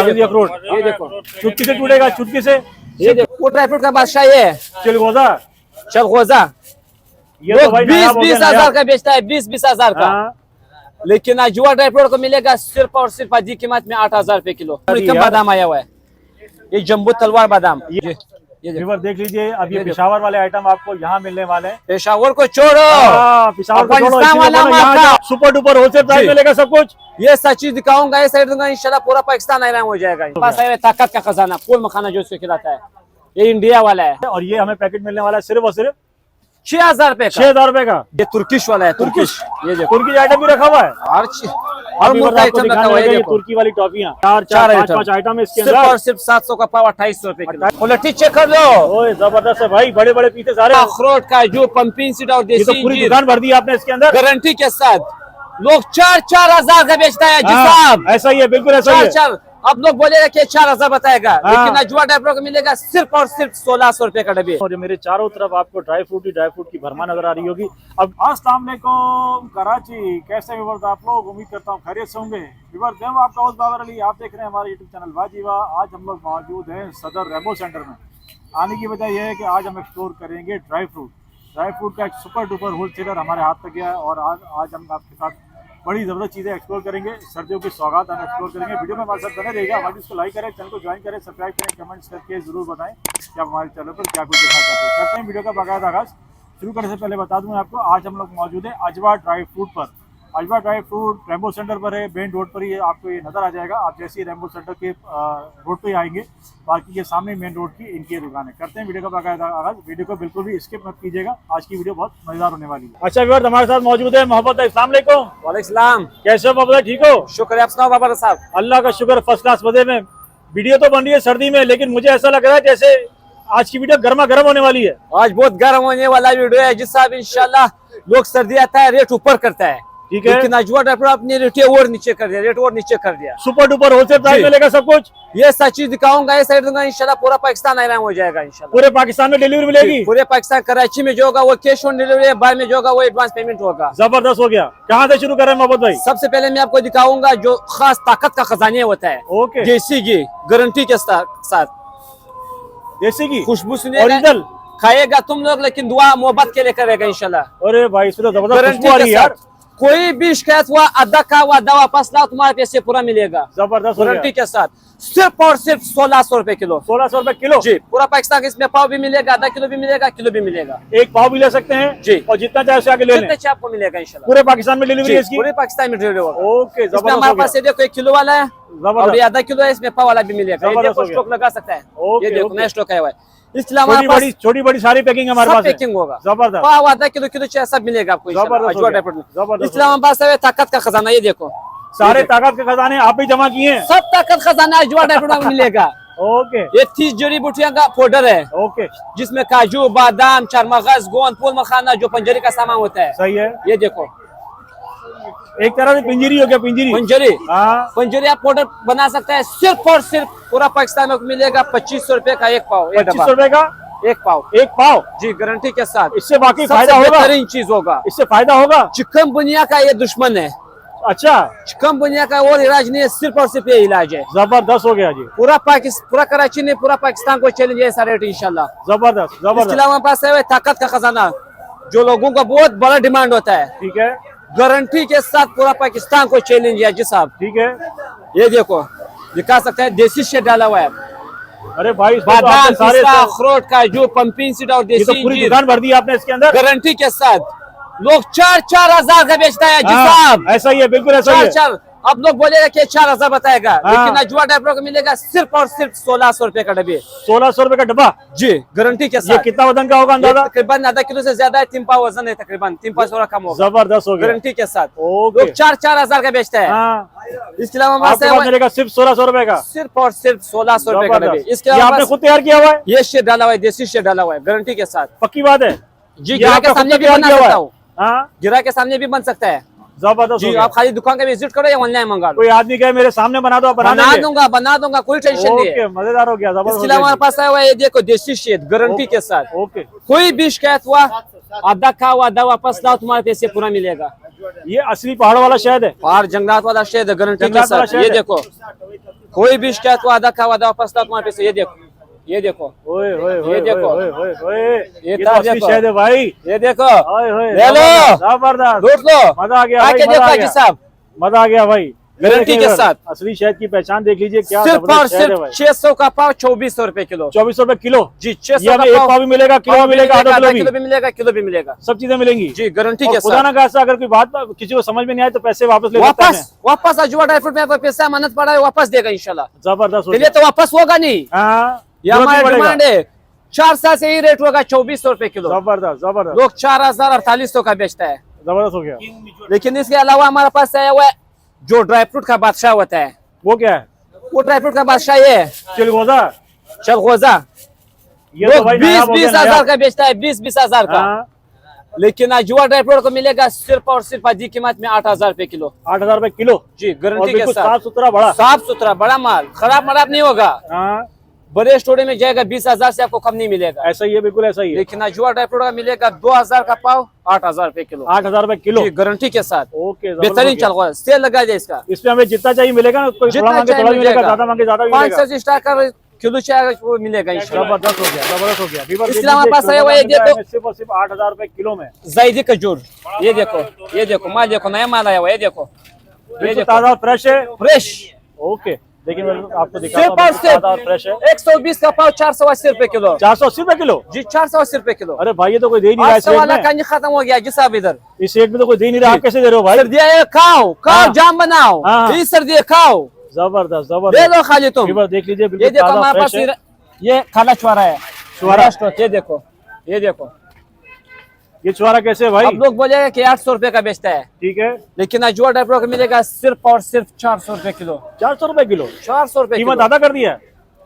जावेदी अखरोट, ये देखो चुटकी से टूटेगा, चुटकी से। ये देखो वो ड्राई फ्रूट का बादशाह ये है चिलगोजा, चलगोजा। ये तो भाई नया 20-20 नया। हजार का बेचता है, 20-20 हजार का। हाँ, लेकिन अजवा ड्राई फ्रूट को मिलेगा सिर्फ और सिर्फ आधी कीमत में 8,000 रुपए किलो। अमेरिकन बादाम आया हुआ है, ये जम्बो तलवार बादाम। ये देखो व्यूअर देख लीजिए, अब ये पेशावर वाले आइटम आपको यहाँ मिलने वाले हैं। पेशावर को छोड़ो, पेशावर को छोड़ो, अफगानिस्तान वाला इसीलिए यहाँ माल का सुपर डुपर होलसेल प्राइस मिलेगा सब कुछ। ये सच चीज दिखाऊंगा, ये साइड दूंगा, इंशाल्लाह पूरा पाकिस्तान आयरन हो जाएगा। पास है ताकत का खजाना, फूल मखाना जो इसको खिलाता है, ये इंडिया वाला है। और ये हमें पैकेट मिलने वाला है सिर्फ और सिर्फ 6,000 रुपए का। 6,000 रुपए का। ये तुर्किश वाला है, तुर्किश। ये देखो तुर्की आइटम भी रखा हुआ है, और मोटा आइटम रखा हुआ है। ये देखो तुर्की वाली टॉफियां, चार पाँच आइटम है इसके सिर्फ अंदर। और सिर्फ 700 का पाव 2800 रुपए किलो। क्वालिटी चेक कर लो, ओए जबरदस्त है भाई, बड़े बड़े पीसे सारे। अखरोट का जो पंपिंग सीड और ये तो देसी पूरी इंजीर दुकान भर दी आपने इसके अंदर। गारंटी के साथ। लोग 4-4 हजार का बेचता है जी साहब, ऐसा ही है, बिल्कुल ऐसा ही है। 4-4। अब लोग बोलेगा कि 4,000 बताएगा, हाँ। लेकिन अजवा ड्राई फ्रूट को मिलेगा सिर्फ और सिर्फ 1,600 रुपए का डब्बे। और ये मेरे चारों तरफ आपको ड्राई फ्रूट की भरमा नजर आ रही होगी। अब अस्सलाम वालेकुम कराची, कैसे विवर्त आप लोग, उम्मीद करता हूँ खैरियत से होंगे। विवर्त मैं हूं आपका होस्ट बाबर अली, आप देख रहे हैं हमारे यूट्यूब चैनल वाजीवा। आज हम लोग मौजूद हैं सदर रेमो सेंटर में। आने की वजह यह है कि आज हम एक्सप्लोर करेंगे ड्राई फ्रूट का एक सुपर डुपर होलसेलर हमारे हाथ तक गया है। और आज हम आपके साथ बड़ी ज़बरदस्त चीज़ें एक्सप्लोर करेंगे, सर्दियों की सौगात हम एक्सप्लोर करेंगे। वीडियो में हमारे साथ बने रहेगा, हमारे इसको लाइक करें, चैनल को ज्वाइन करें, सब्सक्राइब करें, कमेंट्स करके जरूर बताएं कि आप हमारे चैनल पर क्या कुछ देखना चाहते हैं। करते हैं वीडियो का बाकायदा आगाज़। शुरू करने से पहले बता दूं आपको, आज हम लोग मौजूद हैं अजवा ड्राई फ्रूट पर। अजवा ड्राई फ्रूट रेमबो सेंटर पर है, मेन रोड पर ही आपको ये नज़र आ जाएगा। आप जैसे ही रेमबो सेंटर के रोड पे आएंगे, बाकी के सामने मेन रोड की इनकी दुकान है। करते हैं वीडियो का बाकायदा आगाज़। वीडियो को बिल्कुल भी स्किप मत कीजिएगा, आज की वीडियो बहुत मजेदार होने वाली है। अच्छा व्यूअर्स, हमारे साथ मौजूद है मोहब्बत। अस्सलाम वालेकुम। वालेकुम सलाम। कैसे हो मोहब्बत, ठीक हो? शुक्र है, आप सुनाओ बाबर साहब। अल्लाह का शुक्र, फर्स्ट क्लास मजे में। वीडियो तो बन रही है सर्दी में, लेकिन मुझे ऐसा लग रहा है जैसे आज की वीडियो गर्मा गर्म होने वाली है। आज बहुत गर्म होने वाला वीडियो है जिस साहब, इंशाल्लाह। लोग सर्दी आता है रेट ऊपर करता है, ठीक है, लेकिन अजवा ड्राई फ्रूट अपनी रेट और नीचे कर दिया, रेट और नीचे कर दिया। सुपर डुपर होलसेल प्राइस मिलेगा सब कुछ। ये सच चीज दिखाऊंगा, ये साइड दूंगा, इंशाल्लाह पूरा पाकिस्तान आयरन हो जाएगा इंशाल्लाह। पूरे पाकिस्तान में डिलीवरी मिलेगी। पूरे पाकिस्तान, कराची में जो होगा वो कैश ऑन डिलीवरी है, बाहर में जो होगा वो एडवांस पेमेंट होगा। जबरदस्त हो गया। कहाँ से शुरू करें मोहब्बत भाई? सबसे पहले मैं आपको दिखाऊंगा जो खास ताकत का खजाने होता है। ओके, देसी घी गारंटी के साथ, देसी घी, खुशबू सुनिएगा, ओरिजिनल खाएगा तुम लोग, लेकिन दुआ मोहब्बत के लिए करेगा इंशाल्लाह। अरे भाई इसमें तो जबरदस्त गारंटी खुशबू आ रही के है यार। साथ। कोई भी शिकायत हुआ, अदा का हुआ, दवा वापस लाओ, तुम्हारे पैसे पूरा मिलेगा जबरदस्त हो गारंटी गया। के साथ। सिर्फ और सिर्फ 1,600 रुपए किलो। 1,600 रुपए किलो जी, पूरा पाकिस्तान के इसमें पाव भी मिलेगा, आधा किलो भी मिलेगा, किलो भी मिलेगा। एक पाव भी ले सकते हैं जी, और जितना चाहे उसे आगे ले लें। जितने चाहिए आपको मिलेगा इंशाल्लाह। पूरे पाकिस्तान में डिलीवरी है इसकी। पूरे पाकिस्तान में डिलीवरी होगा। ओके, इसमें जबरदस्त हमारे हो गया। पास ये देखो 1 किलो वाला है और ये आधा किलो है, इसमें पाव वाला भी मिलेगा। ये जबरदस्त देखो हो गया। स्टॉक लगा सकता है, ओके, ये देखो ओके। नया स्टॉक आया हुआ है। इसलिए हमारे पास छोटी बड़ी सारी पैकिंग हमारे सब पास है। पैकिंग होगा, जबरदस्त, पाव आधा किलो किलो चाहिए सब मिलेगा आपको इंशाल्लाह जबरदस्त हो अजवा गया। ड्राई फ्रूट में। जबरदस्त इसलिए हमारे पास है ताकत का खजाना, ये देखो सारे ताकत के खजाने आप ही जमा किए हैं। सब ताकत खजाना अजवा ड्राई फ्रूट में मिलेगा। ओके, ये 30 जड़ी बूटियों का पाउडर है, ओके, जिसमें काजू, बादाम, चारमगज, गोंद, फूल मखाना, जो पंजरी का सामान होता है। सही है। ये देखो एक तरह से पिंजरी हो गया, पिंजरी। पंजरी। हाँ, पंजरी आप पाउडर बना सकते हैं, सिर्फ और सिर्फ पूरा पाकिस्तान में मिलेगा 2500 रुपए का एक पाव। 2500 रुपए का एक पाव, एक पाव जी, गारंटी के साथ। इससे बाकी सबसे फायदा होगा, बेहतरीन चीज होगा। इससे फायदा होगा। चिकन बुनिया का ये दुश्मन है, अच्छा, चिकन बुनिया का और इलाज नहीं है, सिर्फ और सिर्फ ये इलाज है। जबरदस्त हो गया जी। पूरा कराची ने, पूरा पाकिस्तान को चैलेंज है ऐसा रेट इंशाल्लाह। जबरदस्त, इसके जबरदस्त, अलावा हमारे पास है ताकत का खजाना, जो लोगों का बहुत बड़ा डिमांड होता है। ठीक है, गारंटी के साथ पूरा पाकिस्तान को चैलेंज है जी साहब। ठीक है। ये देखो दिखा सकते हैं, देसी शेड डाला हुआ है, अरे भाई इसमें तो बादाम, आपने सारे पिस्ता, अखरोट, काजू, पंपिंग सीड और ये तो देसी पूरी इंजीर दुकान भर दी आपने इसके अंदर। गारंटी के साथ। लोग 4-4 हजार का बेचता है जी हाँ, साहब, ऐसा ही है, बिल्कुल ऐसा ही है। 4-4। अब लोग बोलेगा कि 4,000 बताएगा, हाँ। लेकिन अजवा ड्राई फ्रूट को मिलेगा सिर्फ और सिर्फ 1,600 रुपए का डब्बे। 1,600 रुपए का डब्बा जी, गारंटी के ये साथ। कितना वजन का होगा अंदाजा? तकरीबन आधा किलो से ज्यादा है, 3 पाव वजन है, तकरीबन 3 पाव थोड़ा कम होगा। जबरदस्त हो गया। गारंटी के साथ। ओके, लोग 4-4 हजार का बेचता है। हाँ, इसके अलावा हमारे आपके पास पास मिलेगा सिर्फ 1,600 रुपए का, सिर्फ और सिर्फ 1,600 रुपए का डब्बे। जबरदस्त। इसके ये अलावा आपने खुद तैयार किया हुआ है? ये शेड डाला हुआ है, देसी शेड डाला हुआ है, गारंटी के साथ। पक्की बात है जी, ये गिरा आपका के खुद सामने भी तैयार बना किया हुआ सकता है? हूँ, हाँ, गिरा के सामने भी बन सकता है जबरदस्त जी। हो गया। आप खाली दुकान का विजिट करो या ऑनलाइन मंगा लो, कोई आदमी कहे मेरे सामने बना दो, आप बना बना देंगे? बना दूंगा, कोई टेंशन नहीं है। ओके, मजेदार हो गया, जबरदस्त इसके अलावा हमारे पास आया हुआ है, ये देखो देसी शेड गारंटी के साथ। ओके, कोई भी शिकायत हुआ, आधा खा हुआ, आधा वापस लाओ, तुम्हारे पैसे पूरा मिलेगा। ये असली पहाड़ों वाला शहद है, पहाड़ जंगलात वाला शेड गारंटी के जंगलात वाला साथ। शहद ये है। देखो कोई भी शिकायत को आधा का आधा वापस ला तुम्हारे पैसे। ये देखो, ये देखो, ओए ओए ये देखो, ये ये तो असली देखो, शहद है भाई। ये देखो, ओए ओए ले लो, जबरदस्त, लूट लो, मजा आ गया आके भाई, मजा देखो आ हाजी गया, साहब, मजा आ गया भाई। गारंटी के साथ। असली शहद की पहचान देख लीजिए, क्या सिर्फ और जबरदस्त शहद है सिर्फ भाई। 600 का पाव 2400 रुपए किलो। 2400 रुपए किलो जी, ये 600 हमें का एक पाव पाव भी मिलेगा, किलो भी मिलेगा, आधा आधा किलो किलो भी, भी मिलेगा, किलो भी मिलेगा, सब चीजें मिलेंगी जी गारंटी और के खुदा साथ। ना खास्ता अगर कोई बात किसी को समझ में नहीं आए तो पैसे वापस ले सकते हैं। वापस वापस अजवा ड्राई फ्रूट में आपको पैसा अमानत पड़ा है, वापस देगा इंशाल्लाह। जबरदस्त हो चलिए गया। तो वापस होगा नहीं, हाँ, ये जरूरत हमारा नहीं पड़ेगा। डिमांड है। 4 साल से यही रेट होगा 2400 रुपए किलो। जबरदस्त जबरदस्त लोग 4000-4800 का बेचता है, जबरदस्त हो गया। लेकिन इसके अलावा हमारे पास आया हुआ है जो ड्राई फ्रूट का बादशाह होता है। वो क्या है? वो ड्राई फ्रूट का बादशाह ये है चिलगोजा। चलगोजा। ये तो लोग भाई नायाब हो गया, 20-20 हजार नायाब। का बेचता है, 20-20 हजार का। हाँ, लेकिन अजवा ड्राई फ्रूट को मिलेगा सिर्फ और सिर्फ आधी कीमत में 8000 रुपए किलो। 8000 रुपए किलो जी और गारंटी के बिल्कुल साथ, साफ सुथरा बड़ा। साफ सुथरा बड़ा माल, खराब मराब नहीं होगा। हाँ, बड़े स्टोर में जाएगा 20,000 से आपको कम नहीं मिलेगा। ऐसा ही है, बिल्कुल ऐसा ही है। लेकिन अजवा ड्राई फ्रूट का मिलेगा 2000 का पाव 8000 रुपए किलो। 8000 रुपए किलो जी गारंटी के साथ। ओके, जबरदस्त हो बेहतरीन गया। चल रहा है, सेल लगा दे इसका। इसमें हमें जितना चाहिए मिलेगा ना, कोई थोड़ा जितना मांगे चाहिए थोड़ा भी मिलेगा, मिलेगा। ज्यादा मांगे ज्यादा भी मिलेगा। 500 स्टार का किलो चाहे वो मिलेगा इंशाल्लाह। जबरदस्त हो गया, जबरदस्त हो गया। बीबर इसलिए हमारे पास आया हुआ है, देखो। सिर्फ और सिर्फ 8000 रुपए किलो में। जायदी खजूर, ये देखो, ये देखो माल, देखो नया माल आया हुआ है, ये देखो, ये बिल्कुल देखो ताजा फ्रेश है। फ्रेश। ओके, देखिए मैं आपको सिर्फ दिखाता और हूँ, सिर्फ ताजा और फ्रेश है। 120 का पाव 480 रुपए किलो। 480 रुपए किलो। जी 480 रुपए किलो। अरे भाई ये तो कोई दे ही नहीं रहा आज इस रेट सवाल में। का नहीं खत्म हो गया जी साहब इधर। इस रेट में तो कोई दे ही नहीं रहा, आप कैसे दे रहे हो भाई? सर्दी है, खाओ खाओ, हाँ। जाम बनाओ, हाँ। ये सर्दी है, खाओ, जबरदस्त दे जबरदस्त। दो खाली तुम। बीबर देख लीजिए, ये बिल्कुल देखो ताजा हमारे पास फ्रेश है। ये खाला छुआरा है, छुआरा। ये देखो, ये देखो। ये छुआरा कैसे है भाई? अब लोग बोलेगा कि 800 रुपए का बेचता है, ठीक है, लेकिन अजवा ड्राई फ्रूट मिलेगा सिर्फ और सिर्फ 400 रुपए किलो। 400 रुपए किलो 400 रुपए कीमत किलो। आधा कर दिया है।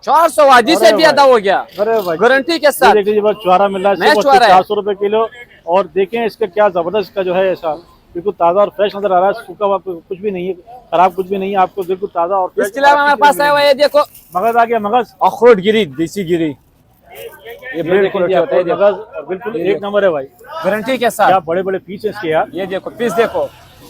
400 आधी से अरे भी भाई। आधा हो गया, अरे भाई गारंटी के ये साथ। देख लीजिए, बस छुआरा मिल रहा है नया सिर्फ और छुआरा सिर्फ है। 400 रुपए किलो। और देखें इसका क्या जबरदस्त का जो है, ऐसा बिल्कुल ताजा और फ्रेश नजर आ रहा है। सूखा हुआ कुछ भी नहीं है, खराब कुछ भी नहीं है, आपको बिल्कुल ताजा और फ्रेश। इसके अलावा हमारे पास आया हुआ है, ये देखो मगज आ गया, मगज। अखरोट गिरी, देसी गिरी, ये ये बड़े देखिए, क्वालिटी होता है, आपको मगज और बिल्कुल एक नंबर है भाई। गारंटी के क्या साथ। बड़े बड़े पीस है इसके यार। ये देखो पीस, देखो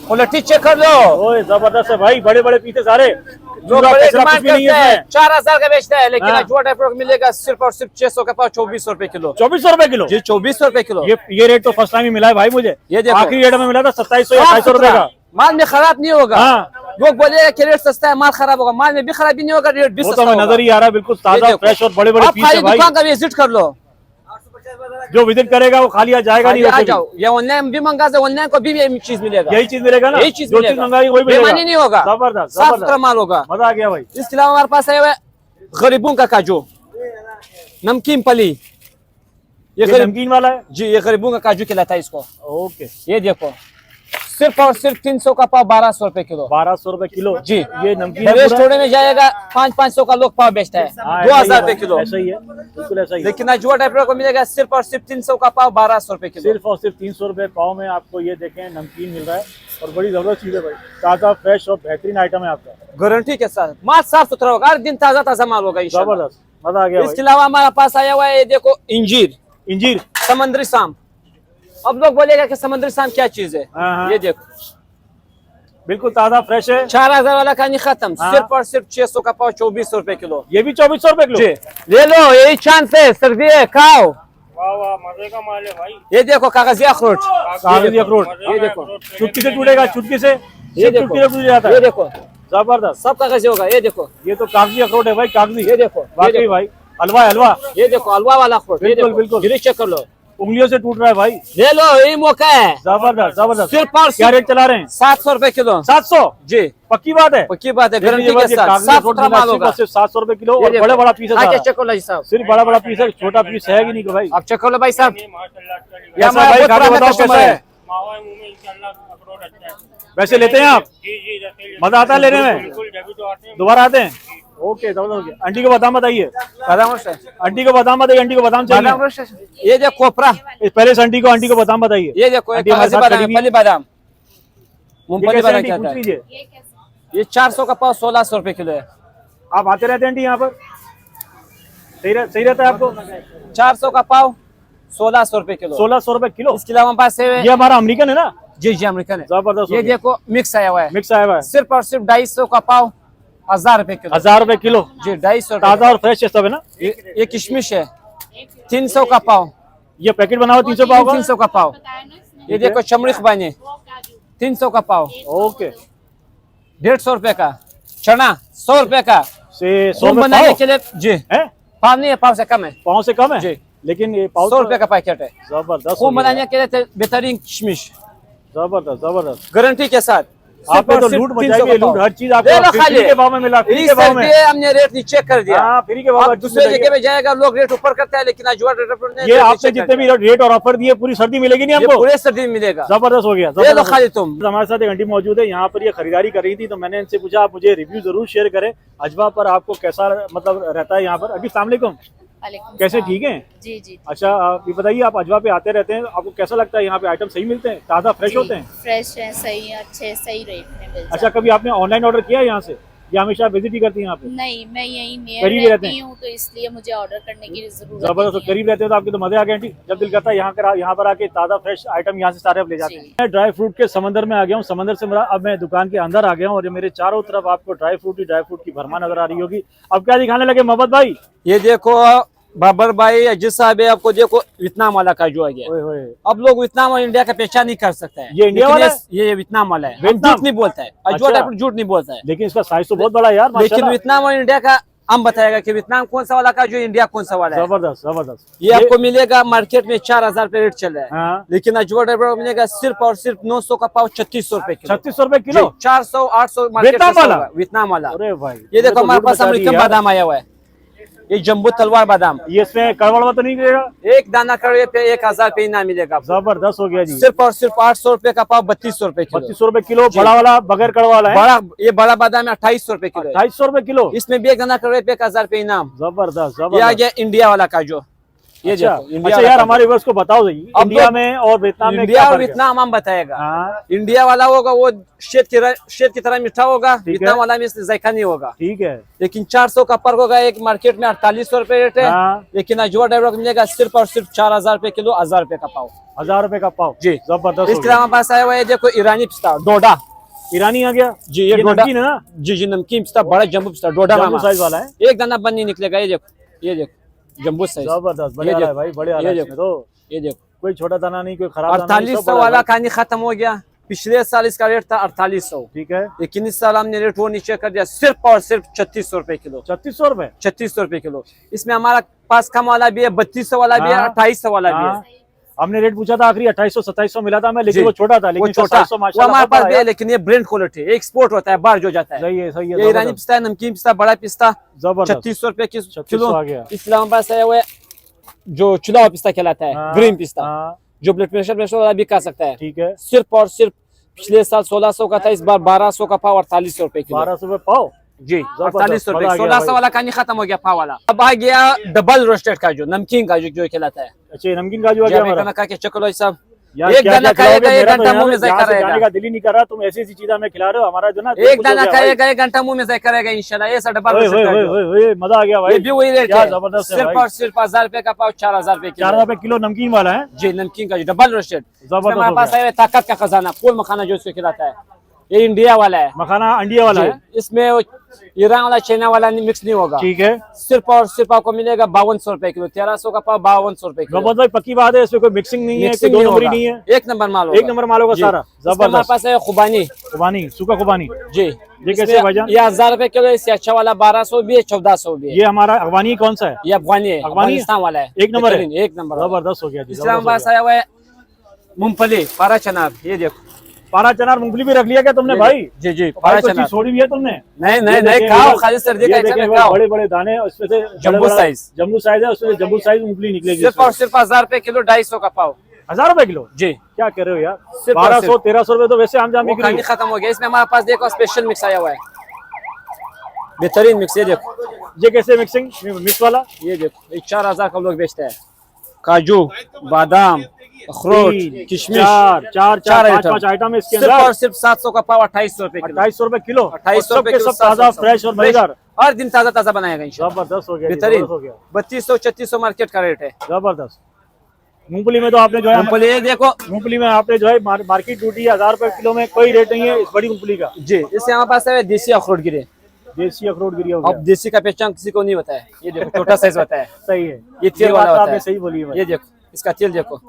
क्वालिटी चेक कर लो। ओए जबरदस्त है भाई, बड़े बड़े पीस है सारे। लोग पूरा बड़े कचरा कुछ डिमांड भी नहीं करते है हैं, इसमें। 4000 का बेचता है, लेकिन हाँ। अजवा ड्राई फ्रूट मिलेगा सिर्फ और सिर्फ 600 का पाव 2400 रुपए किलो। 2400 रुपए किलो। जी 2400 रुपए किलो। ये रेट तो फर्स्ट टाइम ही मिला है भाई मुझे। ये देखो। आखिरी रेट में मिला था 2700 या साफ 2800 रुपए सुथरा, का। माल में खराब नहीं होगा। हाँ। लोग बोलेगा कि रेट सस्ता है, माल खराब होगा, माल में भी खराबी नहीं होगा, रेट भी वो सस्ता तो हमें होगा। नजर ही आ रहा है, बिल्कुल ये ताजा देखो। फ्रेश और बड़े बड़े आप पीस है खाली भाई। दुकान का विजिट कर लो, जो विजिट करेगा वो खाली जाएगा नहीं। आ वैसे भी। जाओ, ये ऑनलाइन भी मंगा से ऑनलाइन को भी यही चीज मिलेगा, यही चीज मिलेगा ना, यही चीज जो चीज मिलेगा, मंगाई वही बेईमानी मिलेगा। नहीं होगा, जबरदस्त साफ सुथरा जबरदस्त, माल होगा। मजा आ गया भाई। इसके अलावा हमारे पास आया हुआ है गरीबों का काजू, नमकीन पली। ये ये गरीब नमकीन वाला है। जी, ये गरीबों का काजू कहलाता है इसको। ओके, ये देखो सिर्फ और सिर्फ 300 का पाव 1200 रुपए किलो। 1200 रुपए किलो। जी, ये नमकीन बड़े है पूरा। स्टोर में जाएगा 500 का लोग पाव बेचता है, हाँ, 2000 रुपए किलो। ऐसा ही है, बिल्कुल ऐसा ही है। लेकिन अजवा ड्राई फ्रूट को मिलेगा सिर्फ और सिर्फ 300 का पाव 1200 रुपए किलो। सिर्फ और सिर्फ 300 रुपए पाव में आपको ये देखें नमकीन मिल रहा है और बड़ी जबरदस्त चीज है भाई। ताजा फ्रेश और बेहतरीन आइटम है आपका। गारंटी के साथ, माल साफ सुथरा होगा, हर दिन ताजा ताजा माल होगा इंशाल्लाह। जबरदस्त, मजा आ गया इसके भाई। अलावा हमारे पास आया हुआ है, ये देखो इंजीर, इंजीर। समंदरी साम। अब लोग बोलेगा कि समंदरी साम क्या चीज है, हाँ। ये देखो बिल्कुल ताजा फ्रेश है। 4000 वाला का नहीं खत्म, हाँ। सिर्फ और सिर्फ 600 का पाव 2400 रुपए किलो। ये भी 2400 रुपए किलो। जी ले लो, यही चांस है, सर्दी है, खाओ। वाह वाह, मजे का माल है भाई। ये देखो कागजी अखरोट, कागजी अखरोट। ये देखो, चुटकी से टूटेगा, चुटकी से ये सिर्फ देखो, चुटकी से टूट जाता ये है। देखो जबरदस्त, सब कागजी होगा। ये देखो, ये तो कागजी अखरोट है भाई, कागजी। ये देखो, ये वाकई देखो, भाई, हलवा है, हलवा। ये देखो हलवा वाला अखरोट। ये बिल्कुल, देखो, बिल्कुल। गिरी चेक कर लो, उंगलियों से टूट रहा है भाई। ले लो, यही मौका है। जबरदस्त जबरदस्त। सिर्फ और क्या सिर्फ रेट चला रहे हैं? 700 रुपए किलो। 700। जी पक्की बात है। पक्की बात है, देखिए गारंटी भाई, के ये साथ, कागजी साफ अखरोट सुथरा मिला माल सिर्फ होगा। और सिर्फ 700 रुपए किलो ये और देखो, बड़ा बड़ा पीस है आके सारा। चेक कर लो जी साहब, सिर्फ बड़ा बड़ा पीस है, छोटा पीस है कि नहीं भाई? आप चेक कर लो भाई साहब। माशाल्लाह अच्छा ये कैसा हमारा भाई, बहुत खा के पुराना बताओ कस्टमर कैसा है। है? मावा मुंह में इंशाल्लाह अखरोट अच्छा है। वैसे लेते हैं आप? जी जी रसील। मजा आता है लेने में? बिल्कुल, जब भी तो आते हैं। दोबारा आते हैं? ओके, जबरदस्त हो गया। आंटी को बादाम बताइए, बादाम रोस्ट है, आंटी को बादाम बताइए, आंटी को बादाम बादाम चाहिए। रोस्ट है। ये देखो कोपरा, पहले से आंटी को बादाम बताइए। ये देखो एक आंटी हमारे कागजी साथ बादाम खड़ी है, हुई है। पली बादाम, ये मूंगफली कैसे बादाम आंटी, कहता पूछ है। लीजिए। ये 400 का पाव 1600 रुपए किलो है। आप आते रहते हैं आंटी यहाँ पर? सही रहता है आपको? 400 का पाव 1600 रुपए किलो। 1600 रुपए किलो। इसके अलावा हमारे पास है, ये हमारा अमेरिकन है ना? जी जी अमेरिकन है। जबरदस्त हो ये गया। देखो मिक्स आया हुआ है, मिक्स आया हुआ है। सिर्फ और सिर्फ 250 का पाव 1000 रुपए किलो। 1000 रुपए किलो। जी 250 ताजा और फ्रेश है सब है ना। ये किशमिश है 300 का पाव। ये पैकेट बना हुआ 300 पाव का। 300 का पाव। ये देखो चमड़ी खुबानी 300 का पाव। ओके 150 रुपए का। चना 100 रुपए का। से 100 घूम रुपए बनाने पाव के लिए जी है। पाव नहीं है, पाव से कम है। पाव से कम है जी। लेकिन ये पाव 100 रुपए का पैकेट है। जबरदस्त घूम बनाने के लिए बेहतरीन किशमिश जबरदस्त जबरदस्त। गारंटी के साथ। आपने तो लूट मचाई है, लूट हर चीज आपको फ्री के भाव में मिला। फ्री के भाव में हमने रेट नीचे कर दिया। हाँ फ्री के भाव अब में। दूसरे जगह पे जाएगा लोग रेट ऊपर करता है, लेकिन अजवा रेट ये आपने जितने भी रेट और ऑफर दिए पूरी सर्दी मिलेगी नहीं हमको। पूरे सर्दी में मिलेगा। जबरदस्त हो गया। ये लो खाली तुम। हमारे साथ एक आंटी मौजूद है, यहाँ पर ये खरीदारी कर रही थी, तो मैंने इनसे पूछा आप मुझे रिव्यू जरूर शेयर करें अजवा पर, आपको कैसा मतलब रहता है यहाँ पर। आंटी अस्सलाम वालेकुम, कैसे ठीक हैं? जी जी अच्छा आप ये बताइए, आप अजवा पे आते रहते हैं, आपको कैसा लगता है यहाँ पे? आइटम सही मिलते हैं, ताज़ा फ्रेश होते हैं? फ्रेश है, सही है, अच्छे सही रेट में मिल अच्छा कभी आपने ऑनलाइन ऑर्डर किया है यहाँ से या हमेशा विजिट ही करती हैं यहाँ पे? नहीं, मैं यहीं करीब नियर रहते रहती हूँ, तो इसलिए मुझे ऑर्डर करने की जरूरत जबरदस्त। नहीं है। करीब रहते हो तो आपके तो मजे आ गए आंटी, जब दिल करता है यहाँ पर आके ताज़ा फ्रेश आइटम यहाँ से सारे आप ले जाते हैं। जी। मैं ड्राई फ्रूट के समंदर में आ गया हूँ, समंदर से मेरा अब मैं दुकान के अंदर आ गया हूँ और ये मेरे चारों तरफ आपको ड्राई फ्रूट की भरमा नजर आ रही होगी। अब क्या दिखाने लगे मोहम्मद भाई? ये देखो बाबर भाई अजीत साहब है, आपको देखो वियतनाम वाला काजू आ गया। ओए होए। अब लोग वियतनाम और इंडिया का पहचान नहीं कर सकते हैं। ये इंडिया लेकिन वाला है? ये वियतनाम वाला है। अब वियतनाम? झूठ नहीं बोलता है अजवा अच्छा। टाइप झूठ नहीं बोलता है। लेकिन इसका साइज तो बहुत बड़ा है यार लेकिन माशाल्लाह। वियतनाम और इंडिया का हम बताएगा कि वियतनाम कौन सा वाला काजू, इंडिया कौन सा वाला है। जबरदस्त जबरदस्त। ये आपको मिलेगा मार्केट में 4000 रुपए रेट चल रहा है। हाँ। लेकिन अजवा टाइप मिलेगा सिर्फ और सिर्फ 900 का पाव 3600 रुपए किलो। 3600 रुपए किलो। 400 800 वियतनाम वाला? वियतनाम वाला। अरे भाई ये देखो तो हमारे लूट पास मचा दी अमेरिकन यार। बादाम आया हुआ है, ये जम्बू तलवार बादाम। ये इसमें कड़वा तो नहीं गिरेगा? एक दाना कड़वे पे 1000 पे इनाम मिलेगा आपको। जबरदस्त हो गया जी। सिर्फ और सिर्फ 800 रुपए का पाव 3200 रुपए किलो। 3200 रुपए किलो। बड़ा वाला बगैर कड़वा वाला है बड़ा ये बड़ा बादाम है 2800 रुपए किलो है। 250 रुपए किलो। इसमें भी एक दाना कड़वे पे 1000 पे इनाम। जबरदस्त ये आ जबरदस्त। गया इंडिया वाला काजू। ये अच्छा देखो इंडिया अच्छा वाला यार काजू। हमारे व्यूअर्स को बताओ सही, अब इंडिया तो में और वियतनाम में इंडिया क्या और फर्क है? वियतनाम हम बताएगा। हाँ इंडिया वाला होगा वो शेद की तरह मीठा होगा, है। वियतनाम वाला में इसमें जायका नहीं होगा। ठीक है। लेकिन 400 का फर्क होगा। एक मार्केट में 4800 रुपए रेट है, हाँ। लेकिन अजवा ड्राइवर को मिलेगा सिर्फ और सिर्फ 4000 रुपए किलो, 1000 रुपए का पाव। 1000 रुपए का पाव। जी जबरदस्त हो इसके गया। हमारे पास आया हुआ है देखो ईरानी पिस्ता डोडा। ईरानी आ गया जी ये डोडा नमकीन है ना? जी जी नमकीन पिस्ता बड़ा जम्बू पिस्ता डोडा जम्बू मामा साइज वाला है। एक दाना बंद नहीं निकलेगा। ये देखो जम्बू साइज। जबरदस्त बढ़िया है भाई, बढ़िया ये है देखो। इसमें तो ये देखो कोई छोटा दाना नहीं, कोई खराब दाना नहीं, सब 4800 बड़ा वाला है। कहानी खत्म हो गया। पिछले साल इसका रेट था 4800, ठीक है। लेकिन इस साल हमने रेट वो नीचे कर दिया सिर्फ और सिर्फ 3600 रुपए किलो। 3600 रुपए। 3600 रुपए किलो। इसमें हमारा पास कम वाला भी है, 3200 वाला भी है, हाँ। 2800 वाला भी हाँ। है। हमने रेट पूछा था आखिरी 2800 2700 मिला था मैं, लेकिन जी। वो छोटा था, वो लेकिन छोटा 2700 वो माशाल्लाह हमारे बहुत पास बड़ा भी है, है। लेकिन ये ब्रांड क्वालिटी है, एक्सपोर्ट होता है, बाहर जो जाता है। सही है सही है। ये ईरानी पिस्ता है, नमकीन पिस्ता, बड़ा पिस्ता जबरदस्त 3600 रुपए 3600 किलो। आ गया। इसलिए हमारे पास आया हुआ है जो चुनाव पिस्ता कहलाता है, हाँ, ग्रीन पिस्ता, हाँ, जो ब्लड प्रेशर वाला भी खा सकता है। ठीक है। सिर्फ और सिर्फ पिछले साल 1600 का था, इस बार 1200 का पाव 4800 रुपए किलो। 1200 रुपए पाव। जी 4800 रुपए। मजा आ गया 1600 भाई। वाला कहानी खत्म हो गया पाव वाला। अब आ गया डबल रोस्टेड काजू, नमकीन काजू जो कहलाता है। अच्छा ये नमकीन काजू आ गया हमारा। खाना खा के चकलो सब यार एक क्या दाना क्या खाएगा खिलाओगे? एक मेरा तो घंटा यार मुंह में जायका यहाँ से जाने रहेगा। का दिल ही नहीं कर रहा, तुम ऐसी ऐसी चीजें हमें खिला रहे हो, हमारा जो ना दिल एक खुश हो दाना गया भाई। खाएगा एक घंटा मुंह में जायका रहेगा इंशाल्लाह। ये डबल ओए, रोस्टेड ओए, काजू। ओए, ओए, मजा आ गया ये भाई। भी वही रेट क्या है, जबरदस्त है सिर्फ भाई। और सिर्फ 1000 रुपए का पाव 4000 रुपए किलो। 4 रुपए किलो नमकीन वाला है। जी नमकीन काजू डबल रोस्टेड। जबरदस्त हमारे हो पास गया। है ताकत का खजाना फूल मखाना जो इसको खिलाता है, ये इंडिया वाला है। मखाना अंडिया वाला जी, है। इसमें वो ईरान वाला चाइना वाला मिक्स नहीं होगा। ठीक है। सिर्फ और सिर्फ आपको मिलेगा 5200 रुपए किलो। 1300 का पाव 5200 रुपए किलो। मोहम्मद भाई पक्की बात है, इसमें कोई मिक्सिंग नहीं है, कोई मिक्सिंग दो नहीं नंबरी होगा, नहीं है, एक नंबर माल होगा। एक नंबर माल होगा जी। सारा। इसमें हमारे जबरदस्त। पास है खुबानी। खुबानी सूखा खुबानी जी ये कैसे इसमें भाईजान? ये 1000 रुपए किलो। इससे अच्छा वाला 1200 भी है, 1400 भी है। ये हमारा अफगानी कौन सा है? ये अफगानी है, अफगानी है? अफगानिस्तान वाला है। एक नंबर है? बेहतरीन, एक नंबर वाला। जबरदस्त हो गया जी, इसलिए हमारे जबरदस्त पास आया हुआ है मूंगफली, पारा चनार। ये देखो पारा चनार मूंगफली भी रख लिया क्या तुमने भाई? जी जी भाई पारा कोई चीज चनार। छोड़ी भी है तुमने? नहीं नहीं ये नहीं देखें, खाओ, ये खाली सर्दी ये का देखें हिसाब वो खाओ। बड़े बड़े दाने, उसमें से जम्बो बड़ा- साइज। जम्बू साइज है, उसमें से जम्बू साइज मूंगफली निकलेगी। सिर्फ और सिर्फ 1000 रुपए किलो, 250 का पाव। 1000 रुपए किलो? जी क्या कह रहे हो यार? सिर्फ और 1200 1300 रुपए तो वैसे आम जाम वो बिक रही कहानी है। खत्म हो गया। इसमें हमारे पास देखो स्पेशल मिक्स आया हुआ है, बेहतरीन मिक्स। ये देखो ये कैसे मिक्सिंग मिक्स वाला? ये देखो ये 4000 का लोग बेचते हैं। काजू, बादाम, अखरोट, किशमिश, चार पाँच आइटम है इसके सिर्फ अंदर। और सिर्फ 700 का पाव 2800 रुपए किलो। 2800 रुपए किलो। 2800 और रुपए सबके किलो, सब ताजा 700 फ्रेश और मजेदार। हर दिन ताजा ताजा बनाएगा इंशाल्लाह। जबरदस्त हो गया जी, बेहतरीन। जबरदस्त हो गया। 3200 3600 मार्केट का रेट है। जबरदस्त। मूंगफली में तो आपने जो है मूंगफली ये देखो मूंगफली में आपने जो है मार्केट ड्यूटी 1000 रुपए किलो में कोई रेट नहीं है इस बड़ी मूंगफली का। जी। इससे हमारे पास है देसी अखरोट गिरे। देसी अखरोट गिरी हो गया। अब देसी का पहचान किसी को नहीं होता है। ये देखो छोटा साइज होता है, सही है, ये तेल वाला बात होता आपने है। सही बोली है भाई। ये देखो इसका तेल देखो,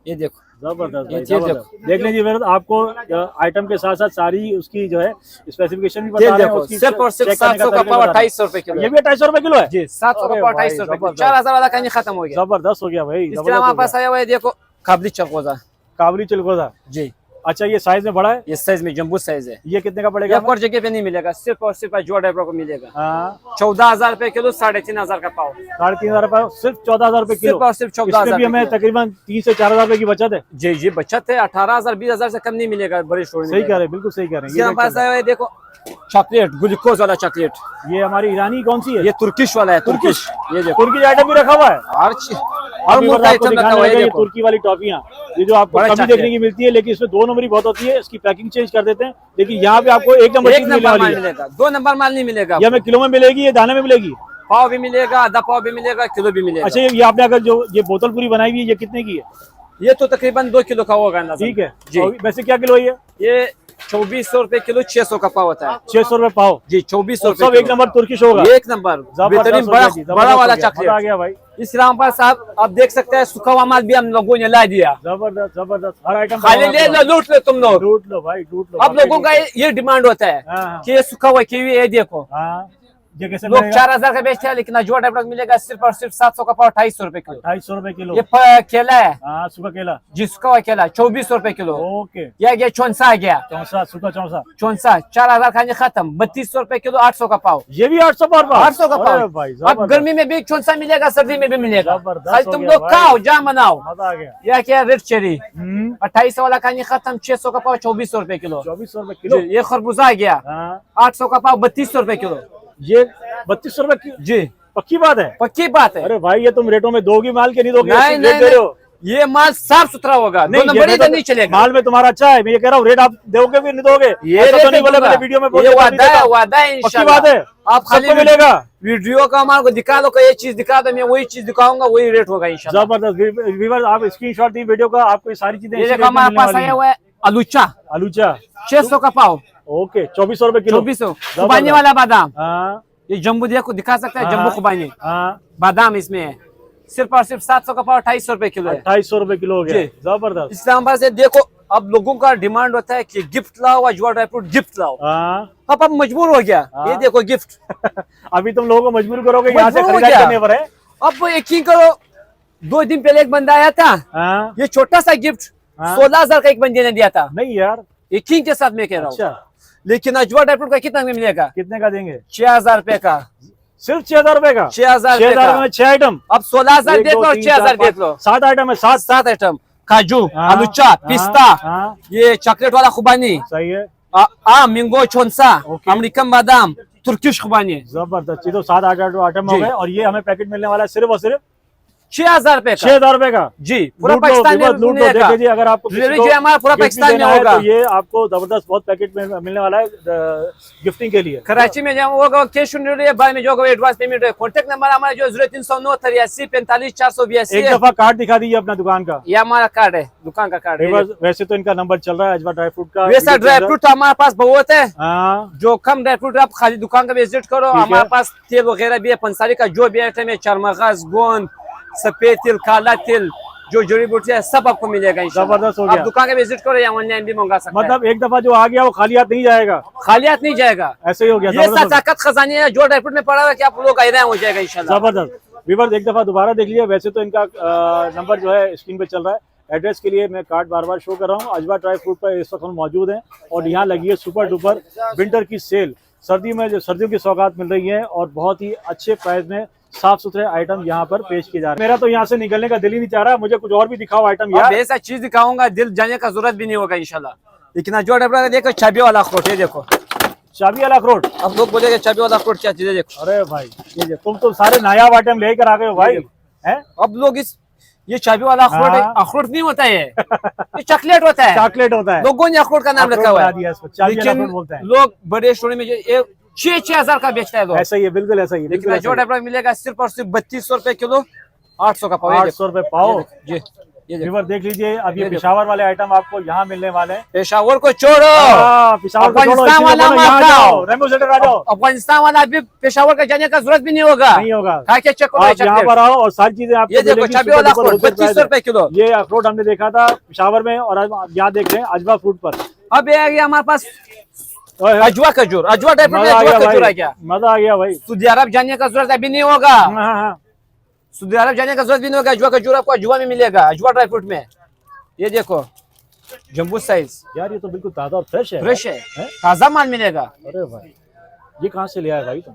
ये देखो जबरदस्त ये भाई, तेल जबरदस्त। देख लीजिए फिर आपको आइटम के साथ साथ सारी उसकी जो है स्पेसिफिकेशन भी बता तेल रहे हैं, देखो, उसकी सिर्फ और सिर्फ check करने 700 का तरीका पाव बता रहे हैं। 2800 रुपए किलो ये भी 250 रुपए किलो है जी, 700 का अरे पाव भाई, 2800 रुपए किलो। जबरदस्त। 4000 वाला कहीं खत्म हो गया। जबरदस्त हो गया भाई, इसके जबरदस्त हमारे हो पास गया। आया हुआ है देखो काबली चकोजा काबली चिलगोजा, जी। अच्छा ये साइज में बड़ा है, ये साइज में जम्बू साइज है। ये कितने का ये पड़ेगा? और जगह पे नहीं मिलेगा, सिर्फ और सिर्फ जो ड्राइवर को मिलेगा। हाँ 14,000 रुपए किलो, 3500 का पाव, 3,500 रुपए, सिर्फ 14,000 रुपए किलो। सिर्फ और सिर्फ 14,000 इसमें भी हमें रुपए तकरीबन 3 से 4,000 रुपए की बचत है। जी जी बचत है। 18,000 20,000 से कम नहीं मिलेगा बड़े स्टोर में। सही कह रहे हैं, बिल्कुल सही कह रहे हैं। इसके हमारे पास आया हुआ है देखो चॉकलेट, ग्लूकोज वाला चॉकलेट। ये हमारी ईरानी कौन सी है? ये तुर्किश वाला है, तुर्किश। ये देखो तुर्की आइटम भी रखा हुआ है। और अभी मुल्क बस आपको आइटम रखा दिखाने हुआ है लगे, ये देखो। तुर्की वाली टॉफियां, ये जो आपको बड़ा कभी चॉकलेट। देखने की मिलती है, लेकिन इसमें 2 नंबरी बहुत होती है। इसकी पैकिंग चेंज कर देते हैं, लेकिन यहाँ पे आपको 1 नंबर एक चीज मिलने नंबर वाली माल है। मिलेगा, 2 नंबर माल नहीं मिलेगा। ये हमें किलो में मिलेगी, ये दाने में मिलेगी। पाव भी मिलेगा, आधा पाव भी मिलेगा, किलो भी मिलेगा। अच्छा ये आपने अगर जो ये बोतल पूरी बनाई हुई है, ये कितने की है? ये तो तकरीबन 2 किलो का होगा अंदाजा। ठीक है जी। और वैसे क्या किलो है ये? ये 2400 रुपए किलो, 600 का पाव होता है 600 रुपए पाव जी। 2400 और सब रुपए 1 नंबर तुर्किश होगा। एक नंबर जबरदस्त बेहतरीन हो बड़ा गया जी, जबरदस्त बड़ा हो वाला गया, मजा आ चॉकलेट। गया भाई। इस राम पर साहब आप देख सकते हैं, सूखा हुआ माल भी हम लोगों ने ला दिया। जबरदस्त जबरदस्त, हर आइटम खाली ले लो, लूट लो तुम लोग। लूट लो भाई, लूट लो। अब लोगों का ये डिमांड होता है हाँ। कि ये सूखा हुआ कीवी है देखो। हाँ ये कैसे लोग मिलेगा? 4000 का बेचते हैं, लेकिन अजवा टाइप मिलेगा सिर्फ और सिर्फ 700 का पाव, 250 रुपए किलो। 250 रुपए किलो। ये केला है हाँ सूखा केला। जी, सूखा हुआ केला 2400 रुपए किलो। ओके। ये गया चौंसा आ गया, चौसा, सूखा चौसा। चौंसा 4000 खाने खत्म, 3200 रुपए किलो, 800 का पाव। ये भी 800 पाव? 800 का अरे पाव। भाई अब जबरदस्त। गर्मी में भी चौंसा मिलेगा, सर्दी में भी मिलेगा। जबरदस्त खाली हो तुम गया लोग भाई। खाओ, जा मनाओ। मजा आ गया। यह क्या रेड चेरी 2800 2800 वाला खाने खत्म, 600 का पाव, 2400 रुपए किलो। 2400 रुपए किलो। जी, ये खरबूजा आ गया हाँ 800 का पाव, 3200 रुपए किलो। ये 3200 रुपए की जी पक्की बात है? पक्की बात है। अरे भाई ये तुम रेटों में दोगी माल के नहीं दोगे? नहीं रेट नहीं दे रहे हो। नहीं, ये माल साफ सुथरा होगा, नहीं, दो ये नंबर रेट नहीं चलेगा। माल में तुम्हारा अच्छा है, मैं ये कह रहा हूँ रेट आप दोगे भी नहीं दोगे? ये ऐसा तो रेट नहीं बोला दूंगा। मैंने वीडियो में, ये वादा है, वादा है पक्की इंशाल्लाह। बात है? आप खाली सबको मिलेगा? वीडियो का हमारे को दिखा दो, ये चीज दिखा दो, मैं वही चीज दिखाऊंगा, वही रेट होगा इंशाल्लाह। जबरदस्त। व्यूअर्स आप स्क्रीनशॉट दी वीडियो का, आपको ये सारी चीजें ये इसी देखो रेट में हमारे मिलने पास वाली आया हैं। हुआ है आलूचा, आलूचा 600 का पाव, ओके 2400 रुपए किलो। 2400। खुबानी वाला बादाम, हाँ ये जम्बू देखो, दिखा सकते हैं, हाँ, जम्बू खुबानी हाँ बादाम इसमें है। सिर्फ और सिर्फ 700 का पाव, 250 रुपए किलो है। 250 रुपए किलो हो गया। जी। जबरदस्त। इस्लाम से देखो, अब लोगों का डिमांड होता है कि गिफ्ट लाओ, अजवा ड्राई फ्रूट गिफ्ट लाओ। हाँ अब मजबूर हो गया, हाँ। ये देखो गिफ्ट। अभी तुम लोगों को मजबूर करोगे यहाँ से मजबूर हो खरीदारी गया। करने पर है? अब यकीन करो, 2 दिन पहले एक बंदा आया था, हाँ ये छोटा सा गिफ्ट हाँ। 16,000 का एक बंदे ने दिया था, नहीं यार। यकीन के साथ मैं कह रहा हूँ। अच्छा लेकिन अजवा ड्राई फ्रूट का कितना में मिलेगा? कितने का देंगे? 6,000 रुपए का, सिर्फ 6,000 रुपए का? 6,000 रुपए 6,000 का। में 6 आइटम। अब 16,000 एक, देख दो, लो और तीन, 6,000 चार, देख लो। 7 आइटम है। 7 आइटम, काजू, हाँ, आलूचा, हाँ, पिस्ता, हाँ ये चॉकलेट वाला खुबानी, सही है। मिंगो चौंसा, ओके। अमेरिकन बादाम, तुर्किश खुबानी, जबरदस्त। ये तो 7 आइटम हो जी। गए और ये हमें पैकेट मिलने वाला है सिर्फ और सिर्फ 6,000 रुपए का। 6,000 रुपए का। जी, पूरा लूट लो, पाकिस्तान में लूट लो। मिलेगा। देखिए जी, अगर आपको किसी डिलीवरी को जो है हमारा पूरा गिफ्ट भी पाकिस्तान में देना है, होगा। तो ये आपको जबरदस्त बहुत पैकेट में मिलने वाला है गिफ्टिंग के लिए। कराची में जब होगा कैश ऑन डिलीवरी है, बाद में जो होगा एडवांस पेमेंट है। कॉन्टैक्ट नंबर हमारा जो 0309 83 45 482 एक है। दफा कार्ड दिखा दीजिए अपना दुकान का। ये हमारा कार्ड है, दुकान का कार्ड है। वैसे तो इनका नंबर चल रहा है अजवा ड्राई फ्रूट का। वैसा ड्राई फ्रूट तो हमारे पास बहुत है, हाँ जो कम ड्राई फ्रूट आप खाली दुकान का विजिट करो। ठीक है। हमारे पास तेल वगैरह भी है, पंसारी का जो भी आइटम है, चरमगज, गोंद, सफेद तिल, काला तिल, जो जड़ी बूटी है, सब आपको मिलेगा इंशाल्लाह। जबरदस्त हो आप गया। दुकान का विजिट करो या ऑनलाइन भी मंगा सकते हैं। मतलब एक दफा जो आ गया वो खाली हाथ नहीं जाएगा, खाली हाथ नहीं जाएगा। ऐसे ही हो गया। ये जबरदस्त ताकत खजानी है जो ड्राई फ्रूट में पड़ा हुआ है कि आप लोग हैरान हो जाएगा इंशाल्लाह। जबरदस्त। व्यूअर्स एक दफा दोबारा देख लीजिए। वैसे तो इनका नंबर जो है स्क्रीन पे चल रहा है। एड्रेस के लिए मैं कार्ड बार बार शो कर रहा हूँ। अजवा ड्राई फ्रूट पर इस वक्त हम मौजूद हैं और यहाँ लगी है सुपर डुपर विंटर की सेल। सर्दी में जो सर्दियों की सौगात मिल रही है और बहुत ही अच्छे प्राइस में साफ सुथरे आइटम यहाँ पर पेश किए जा रहे हैं। मेरा तो यहाँ से निकलने का दिल ही नहीं चाह रहा, मुझे कुछ और भी दिखाओ आइटम यार। ऐसा चीज दिखाऊंगा, दिल जाने का जरूरत भी नहीं होगा इंशाल्लाह। लेकिन जो डबरा देखो, चाबी वाला अखरोट, ये देखो चाबी वाला अखरोट। अब लोग बोलेंगे चाबी वाला अखरोट क्या चीज है, देखो। अरे भाई ये देखो, तुम तो सारे नायाब आइटम लेकर आ गए हो भाई। हैं? अब लोग ये चाबी वाला अखरोट है, हाँ। अखरोट नहीं होता है, ये चॉकलेट होता है। चॉकलेट होता है। लोगों ने अखरोट का नाम अखरोट रखा हुआ बना है, दिया इसको, चाबी वाला लेकिन अखरोट बोलते हैं। लोग बड़े स्टोर में जो 6,000 का बेचता है लोग। ऐसा ही है, बिल्कुल ऐसा ही है, लेकिन बिल्कुल जो ऐसा ही है। डबरा मिलेगा सिर्फ और सिर्फ 3200 रुपए किलो, 800 का पाव। 800 रुपए पाओ। जी, ये देखो। व्यूअर देख लीजिए, अब ये ये देखो। पेशावर वाले आइटम आपको यहाँ मिलने वाले हैं। पेशावर को छोड़ो, पेशावर को छोड़ो, अफगानिस्तान इसीलिए वाला बोलो यहाँ मत जाओ, खाओ। रेमो सेंटर आ जाओ। अफगानिस्तान वाला अभी पेशावर का जाने का जरूरत भी नहीं होगा, नहीं होगा, खा के चेक करो। आप यहाँ पर आओ और सारी चीजें आपको ये देखो मिलेंगी, चाबी वाला सुपर अखरोट डुपर 3200 प्राइस रुपए है। किलो। ये अखरोट हमने देखा था पेशावर में और अब यहाँ देख रहे हैं अजवा फ्रूट पर। अब ये आ गया हमारे पास ओए, अजवा खजूर, अजवा टाइप में मजा आ अजवा गया खजूर आ भाई, गया। मजा आ गया भाई। सऊदी अरब जाने का जरूरत अभी नहीं होगा, हाँ। सऊदी अरब जाने का जरूरत भी नहीं होगा। अजवा खजूर आपको अजवा में मिलेगा, अजवा ड्राई फ्रूट में। ये देखो जम्बू साइज, यार ये तो बिल्कुल ताजा और फ्रेश है। फ्रेश है, ताजा माल मिलेगा। अरे भाई ये कहाँ से ले आए भाई तुम?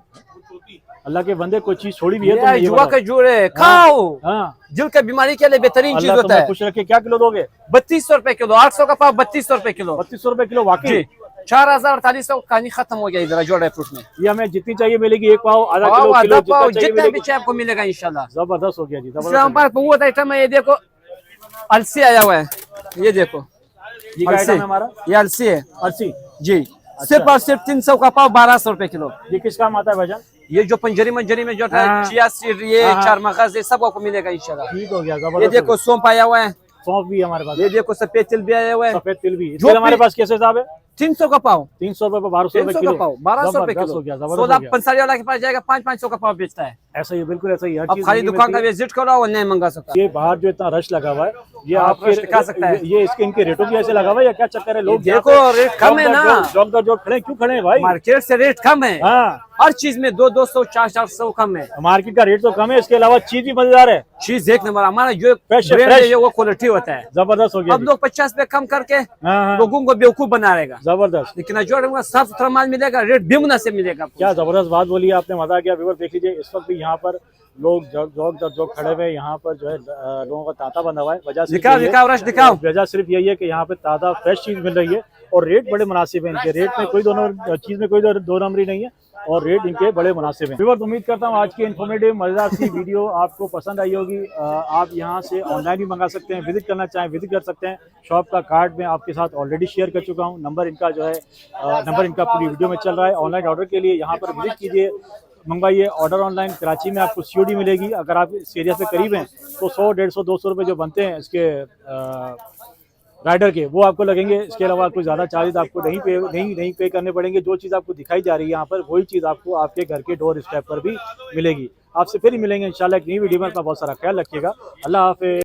अल्लाह के बंदे कोई चीज छोड़ी भी है ये तुमने, ये अजवा बताओ। खजूर है, खाओ। हाँ, दिल के बीमारी के लिए बेहतरीन चीज अल्लाह होता तुम्हें है। खुश रखे। क्या किलो दोगे? 3200 रुपए किलो, 800 का पाव 3200 रुपए किलो। 3200 रुपए किलो वाकई? जी 4000-4800 कहानी खत्म हो गया इधर अजवा ड्राई फ्रूट में। ये हमें जितनी चाहिए मिलेगी, एक पाव, आधा पाव, किलो, आधा किलो पाव, जितना चाहिए जितना भी मिलेगी। चाहिए आपको मिलेगा इंशाल्लाह। जबरदस्त हो गया जी, इसलिए जबरदस्त। हमारे पास बहुत आइटम है। ये देखो अलसी आया हुआ है, ये देखो ये क्या आइटम है हमारा? ये अलसी है अर्सी। जी, सिर्फ और सिर्फ 300 का पाव 1200 रुपए किलो। ये किस काम आता है भाईजान? ये जो पंजरी मंजरी में जो हाँ। है चिया सीड, ये हाँ। चार मगज, ये सब आपको मिलेगा इंशाल्लाह। ठीक हो गया, ये जबरदस्त। देखो सौंफ आया हुआ है, सौंफ भी है हमारे पास, ये देखो सफेद तिल भी आया हुआ है, सफेद तिल भी। जो तिल हमारे भी- पास कैसे साहब है? 300 का पाव, 300 रुपए पर 1200 रुपए 300 किलो। का पाव 1200 रुपए जबरदस्त किलो। हो गया, जबरदस्त सोलह हो गया। पंसारी वाला के पास जाएगा 500 का पाव बेचता है। ऐसा ही, बिल्कुल ऐसा ही, हर अब चीज खाली महंगी दुकान का मिलती है। विजिट करो और नहीं मंगा सकता। ये बाहर जो इतना रश लगा हुआ है, ये आप आपके रश दिखा सकता है। ये इसके इनके रेटों की ऐसे लगा हुआ है या क्या चक्कर है? लोग देखो, यहाँ पे रेट कम है ना। चौक दर चौक खड़े क्यों खड़े हैं भाई? मार्केट से रेट कम है, हाँ, हर चीज में 200, 400 कम है। मार्केट का रेट तो कम है, इसके अलावा चीज भी मजेदार है, चीज एक नंबर, हमारा जो फ्रेश है, ब्रांड फ्रेश। है वो क्वालिटी होता है। जबरदस्त हो गया अब जी। लोग 50 पे कम करके हाँ, लोगों को बेवकूफ बना रहेगा, जबरदस्त। लेकिन जो साफ सुथरा माल मिलेगा, रेट भी मुनासिब मिलेगा आपको। क्या जबरदस्त बात बोली आपने, मजा आ गया। व्यूअर देख लीजिए, इस वक्त भी यहाँ पर लोग जॉग दर जॉग खड़े हुए हैं। यहाँ पर जो है लोगों का तांता बंधा हुआ है। वजह सिर्फ दिखाओ यही है- दिखाओ रश दिखाओ। वजह सिर्फ यही है कि यहाँ पे ताज़ा फ्रेश चीज मिल रही है और रेट बड़े मुनासिब है इनके। रेट में कोई दोनों चीज में कोई दो नंबरी नहीं है और रेट इनके बड़े मुनासिब हैं। व्यूअर्स, उम्मीद करता हूँ आज की इन्फॉर्मेटिव मजेदार सी वीडियो आपको पसंद आई होगी। आप यहाँ से ऑनलाइन भी मंगा सकते हैं, विजिट करना चाहें विजिट कर सकते हैं। शॉप का कार्ड में आपके साथ ऑलरेडी शेयर कर चुका हूँ। नंबर इनका जो है नंबर इनका पूरी वीडियो में चल रहा है। ऑनलाइन ऑर्डर के लिए यहाँ पर विजिट कीजिए, मंगवाइए ऑर्डर ऑनलाइन। कराची में आपको COD मिलेगी। अगर आप इस एरिया से करीब हैं तो 100, 150, 200 रुपये जो बनते हैं इसके राइडर के, वो आपको लगेंगे। इसके अलावा कोई ज़्यादा चार्जेस आपको नहीं पे करने पड़ेंगे। जो चीज़ आपको दिखाई जा रही है यहाँ पर, वही चीज़ आपको आपके घर के डोर स्टेप पर भी मिलेगी। आपसे फिर मिलेंगे इंशाल्लाह एक नई वीडियो में। अपना बहुत सारा ख्याल रखिएगा। अल्लाह हाफिज़।